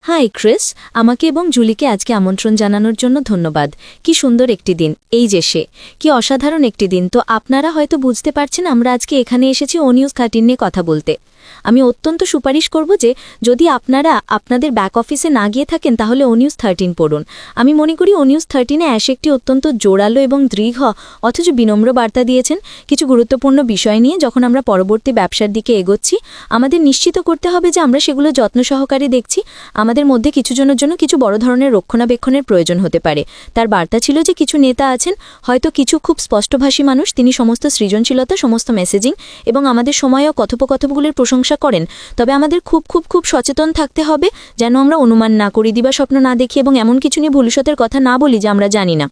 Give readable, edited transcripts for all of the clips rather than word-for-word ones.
High Chris, আমাকে এবং জুলিকে আজকে আমন্ত্রণ জানানোর জন্য ধন্যবাদ। কি সুন্দর একটি দিন, এই যে সে, কি অসাধারণ একটি দিন। তো আপনারা হয়তো বুঝতে পারছেন আমরা আজকে এখানে এসেছি ও নিউজ 13 নিয়ে কথা বলতে। আমি অত্যন্ত সুপারিশ করব যে যদি আপনারা আপনাদের ব্যাক অফিসে না গিয়ে থাকেন তাহলে ও নিউজ 13 পড়ুন। আমি মনে করি ও নিউজ 13-এ অ্যাশ একটি অত্যন্ত জোরালো এবং দৃঢ় অথচ বিনম্র বার্তা দিয়েছেন কিছু গুরুত্বপূর্ণ বিষয় নিয়ে। যখন আমরা পরবর্তী ব্যবসার দিকে এগোচ্ছি আমাদের নিশ্চিত করতে হবে যে আমরা সেগুলো যত্ন সহকারে দেখছি। আমাদের মধ্যে কিছু জনের জন্য কিছু বড় ধরনের রক্ষণাবেক্ষণের প্রয়োজন হতে পারে। তার বার্তা ছিল যে কিছু নেতা আছেন, হয়তো কিছু খুব স্পষ্টভাষী মানুষ, তিনি সমস্ত সৃজনশীলতা, সমস্ত মেসেজিং এবং আমাদের সময় ও কথোপকথনগুলির প্রশংসা করেন। তবে আমাদের খুব খুব খুব সচেতন থাকতে হবে যেন আমরা অনুমান না করি, দিবা স্বপ্ন না দেখি এবং এমন কিছু নিয়ে ভবিষ্যতের কথা না বলি যে আমরা জানি না।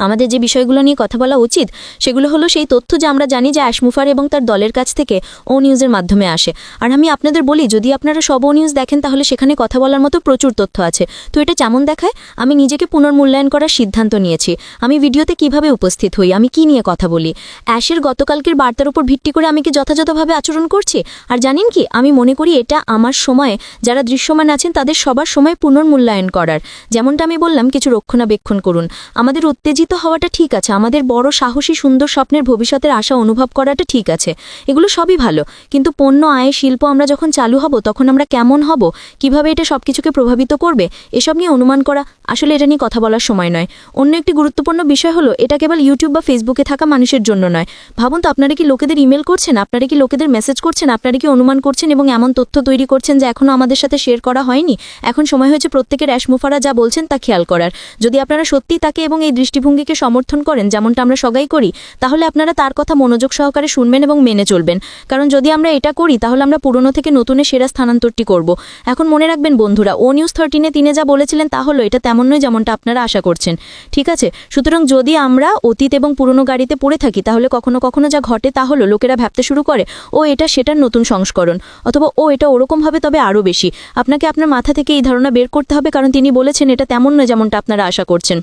আমাদের যে বিষয়গুলো নিয়ে কথা বলা উচিত সেগুলো হলো সেই তথ্য যে আমরা জানি যে অ্যাশ মুফার এবং তার দলের কাছ থেকে ও নিউজের মাধ্যমে আসে। আর আমি আপনাদের বলি, যদি আপনারা সব ও নিউজ দেখেন তাহলে সেখানে কথা বলার মতো প্রচুর তথ্য আছে। তো এটা যেমন দেখায় আমি নিজেকে পুনর্মূল্যায়ন করার সিদ্ধান্ত নিয়েছি। আমি ভিডিওতে কিভাবে উপস্থিত হই, আমি কি নিয়ে কথা বলি, অ্যাশের গতকালকের বার্তার উপর ভিত্তি করে আমি কি যথাযথভাবে আচরণ করছি। আর জানেন কি, আমি মনে করি এটা আমার সময়ে যারা দৃশ্যমান আছেন তাদের সবার সময় পুনর্মূল্যায়ন করার। যেমনটা আমি বললাম, কিছু রক্ষণাবেক্ষণ করুন। আমাদের উত্তেজিত হওয়াটা ঠিক আছে, আমাদের বড় সাহসী সুন্দর স্বপ্নের ভবিষ্যতের আশা অনুভব করাটা ঠিক আছে, এগুলো সবই ভালো। কিন্তু পণ্য, আয়, শিল্প আমরা যখন চালু হব তখন আমরা কেমন হব, কিভাবে এটা সবকিছুকে প্রভাবিত করবে, এসব নিয়ে অনুমান করা আসলে এটা নিয়ে কথা বলার সময় নয়। অন্য একটি গুরুত্বপূর্ণ বিষয় হলো এটা কেবল ইউটিউব বা ফেসবুকে থাকা মানুষের জন্য নয়। ভাবুন তো, আপনারা কি লোকেদের ইমেল করছেন, আপনারা কি লোকেদের মেসেজ করছেন, আপনারা কি অনুমান করছেন এবং এমন তথ্য তৈরি করছেন যা এখনও আমাদের সাথে শেয়ার করা হয়নি। এখন সময় হয়েছে প্রত্যেকের অ্যাশ মুফারা যা বলছেন তা খেয়াল করার। যদি আপনারা সত্যিই তাকে এবং এই দৃষ্টিভঙ্গিকে সমর্থন করেন যেমনটা আমরা সবাই করি, তাহলে আপনারা তার কথা মনোযোগ সহকারে শুনবেন এবং মেনে চলবেন। কারণ যদি আমরা এটা করি তাহলে আমরা পুরনো থেকে নতুনে সেরা স্থানান্তরটি করব। এখন মনে রাখবেন বন্ধুরা, ও নিউজ 13-এ তিনি যা বলেছিলেন তা হলো এটা তেমন নয় যেমনটা আপনারা আশা করছেন, ঠিক আছে? সুতরাং যদি আমরা অতীত এবং পুরনো গাড়িতে পড়ে থাকি তাহলে কখনো কখনো যা ঘটে তা হলো লোকেরা ভাবতে শুরু করে ও এটা সেটার নতুন সংস্করণ, অথবা ও এটা ওরকম হবে তবে আরও বেশি। আপনাকে আপনার মাথা থেকে এই ধারণা বের করতে হবে, কারণ তিনি বলেছেন এটা তেমন নয় যেমনটা আপনারা আশা করছেন।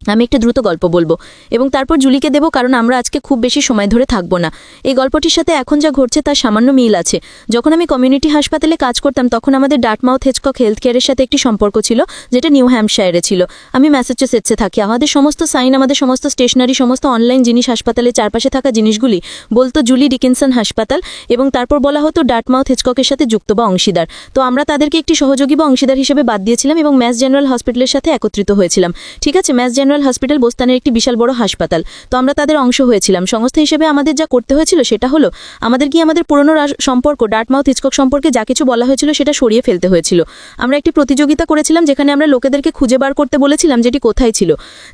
আমি একটা দ্রুত গল্প বলবো এবং তারপর জুলিকে দেব, কারণ আমরা আজকে খুব বেশি সময় ধরে থাকবো না। এই গল্পটির সাথে এখন যা ঘটছে তার সামান্য মিল আছে। যখন আমি কমিউনিটি হাসপাতালে কাজ করতাম তখন আমাদের ডার্টমাউথ হেজকক হেলথ কেয়ারের সাথে একটি সম্পর্ক ছিল যেটা নিউ হ্যাম্পশায়ারে ছিল। আমি ম্যাসাচুসেটসে থাকি। আমাদের সমস্ত সাইন, আমাদের সমস্ত স্টেশনারি, সমস্ত অনলাইন জিনিস, হাসপাতালের চারপাশে থাকা জিনিসগুলি বলতো জুলি ডিকিনসন হাসপাতাল এবং তারপর বলা হতো ডার্টমাউথ হেজককের সাথে যুক্ত বা অংশীদার। তো আমরা তাদেরকে একটি সহযোগী বা অংশীদার হিসেবে বাদ দিয়েছিলাম এবং ম্যাস জেনারেল হসপিটালের সাথে একত্রিত হয়েছিলাম, ঠিক আছে? ম্যাস জেনারেল হসপিটাল বোস্তানের একটি বিশাল বড় হাসপাতাল। তো আমরা তাদের অংশ হয়েছিলাম। সংস্থা হিসেবে আমাদের যা করতে হয়েছিল সেটা হলো আমাদের পুরনো সম্পর্ক, ডার্টমাউথ হিচকক সম্পর্কে যা কিছু বলা হয়েছিল সেটা সরিয়ে ফেলতে হয়েছিল। আমরা একটি প্রতিযোগিতা করেছিলাম যেখানে আমরা লোকেদেরকে খুঁজে বার করতে বলেছিলাম যেটি কোথায় ছিল।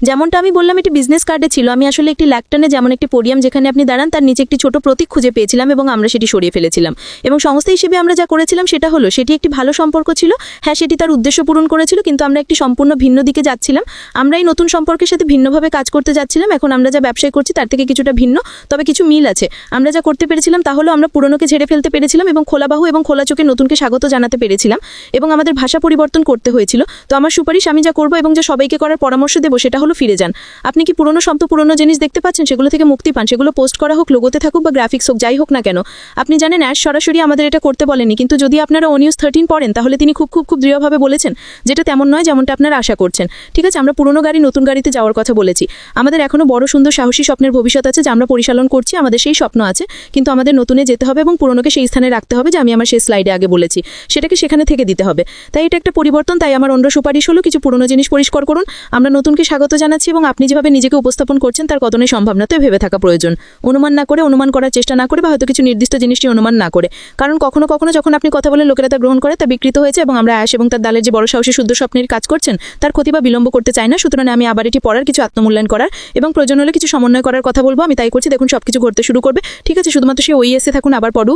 যেমনটা আমি বললাম, এটি বিজনেস কার্ডে ছিল। আমি আসলে একটি ল্যাকটনে, যেমন একটি পোডিয়াম যেখানে আপনি দাঁড়ান, তার নিচে একটি ছোট প্রতীক খুঁজে পেয়েছিলাম এবং আমরা সেটি সরিয়ে ফেলেছিলাম। এবং সংস্থা হিসেবে আমরা যা করেছিলাম সেটা হলো সেটি একটি ভালো সম্পর্ক ছিল। হ্যাঁ, সেটি তার উদ্দেশ্য পূরণ করেছিল, কিন্তু আমরা একটি সম্পূর্ণ ভিন্ন দিকে যাচ্ছিলাম। আমরা এই নতুন সম্পর্কের সাথে ভিন্নভাবে কাজ করতে যাচ্ছিলাম। এখন আমরা যা ব্যবসায় করছি তার থেকে কিছুটা ভিন্ন, তবে কিছু মিল আছে। আমরা যা করতে পেরেছিলাম তা হলো আমরা পুরনোকে ঝেড়ে ফেলতে পেরেছিলাম এবং খোলাবাহু এবং খোলা চোখে নতুনকে স্বাগত জানাতে পেরেছিলাম এবং আমাদের ভাষা পরিবর্তন করতে হয়েছিল। তো আমার সুপারিশ, আমি যা করব এবং যা সবাইকে করার পরামর্শ দেবো সেটা হলো ফিরে যান। আপনি কি পুরনো শব্দ, পুরনো জিনিস দেখতে পাচ্ছেন, সেগুলো থেকে মুক্তি পান। সেগুলো পোস্ট করা হোক, লোগোতে থাকুক বা গ্রাফিক্স হোক, যাই হোক না কেন। আপনি জানেন অ্যাশ সরাসরি আমাদের এটা করতে বলেনি, কিন্তু যদি আপনারা ও নিউজ 13 পড়েন তাহলে তিনি খুব খুব খুব দৃঢ়ভাবে বলেছেন যেটা তেমন নয় যেমনটা আপনারা আশা করছেন, ঠিক আছে? আমরা পুরনো গাড়ি নতুন গাড়িতে যাওয়ার কথা বলেছি। আমাদের এখনো বড় সুন্দর সাহসী স্বপ্নের ভবিষ্যৎ আছে যা আমরা পরিচালন করছি। আমাদের সেই স্বপ্ন আছে, কিন্তু আমাদের নতুনে যেতে হবে এবং পুরনোকে সেই স্থানে রাখতে হবে যে আমি আমার সেই স্লাইডে আগে বলেছি, সেটাকে সেখানে থেকে দিতে হবে। তাই এটা একটা পরিবর্তন। তাই আমার অন্য সুপারিশ হলো কিছু পুরনো জিনিস পরিষ্কার করুন। আমরা নতুনকে স্বাগত জানাচ্ছি এবং আপনি যেভাবে নিজেকে উপস্থাপন করছেন তার কতটাই সম্ভাবনাতে ভেবে থাকা প্রয়োজন। অনুমান না করে, অনুমান করার চেষ্টা না করে, বা হয়তো কিছু নির্দিষ্ট জিনিসটি অনুমান না করে। কারণ কখনো কখনো যখন আপনি কথা বলেন লোকেরা তা গ্রহণ করে, তা বিকৃত হয়েছে এবং আমরা অ্যাশ এবং তার দালের যে বড় সাহসী শুদ্ধ স্বপ্নের কাজ করছেন তার ক্ষতি বা বিলম্ব করতে চাই না। সুতরাং আমি আবার এটি পড়ার, কিছু আত্মমূল্যায়ন করার এবং প্রয়োজন হলে কিছু সমন্বয় করার কথা বলবো। আমি তাই করছি। দেখুন সবকিছু ঘটতে শুরু করবে, ঠিক আছে? শুধুমাত্র সেই ওইএসে থাকুন, আবার পড়ু।